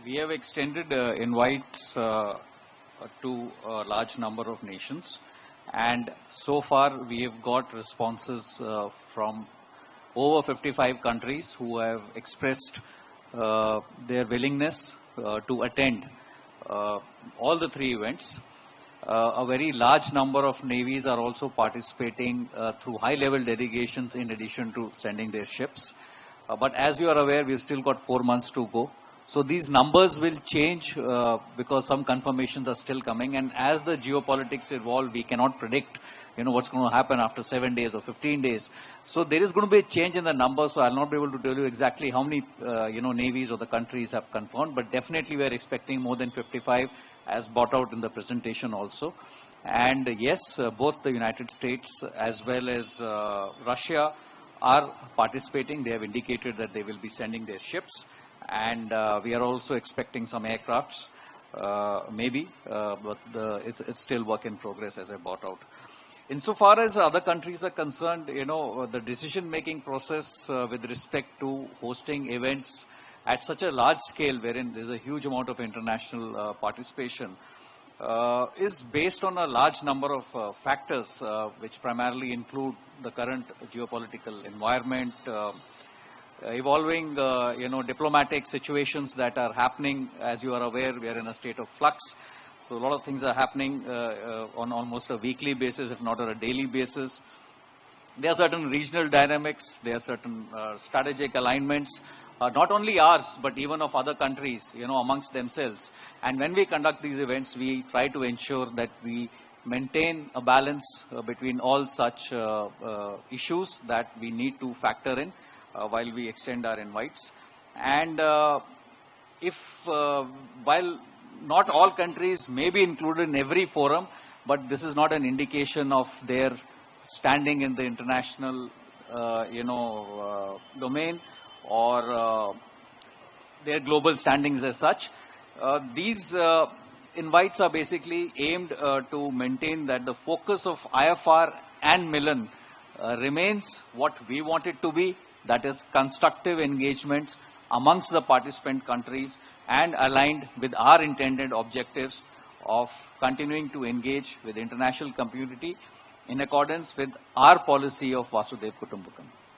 We have extended invites to a large number of nations, and so far we have got responses from over 55 countries who have expressed their willingness to attend all the three events. A very large number of navies are also participating through high-level delegations in addition to sending their ships. But as you are aware, we've still got 4 months to go. So these numbers will change because some confirmations are still coming. And as the geopolitics evolve, we cannot predict, what's going to happen after 7 days or 15 days. So there is going to be a change in the numbers. So I'll not be able to tell you exactly how many, navies or the countries have confirmed. But definitely we are expecting more than 55, as brought out in the presentation also. And yes, both the United States as well as Russia are participating. They have indicated that they will be sending their ships. And we are also expecting some aircrafts, maybe, but it's still work in progress, as I brought out. Insofar as other countries are concerned, the decision-making process with respect to hosting events at such a large scale, wherein there's a huge amount of international participation, is based on a large number of factors, which primarily include the current geopolitical environment, evolving, diplomatic situations that are happening. As you are aware, we are in a state of flux. So a lot of things are happening on almost a weekly basis, if not on a daily basis. There are certain regional dynamics. There are certain strategic alignments, not only ours, but even of other countries, amongst themselves. And when we conduct these events, we try to ensure that we maintain a balance between all such issues that we need to factor in while we extend our invites. And while not all countries may be included in every forum, but this is not an indication of their standing in the international, domain or their global standings as such. These invites are basically aimed to maintain that the focus of IFR and Milan remains what we want it to be, that is constructive engagements amongst the participant countries and aligned with our intended objectives of continuing to engage with the international community in accordance with our policy of Vasudhaiva Kutumbakam.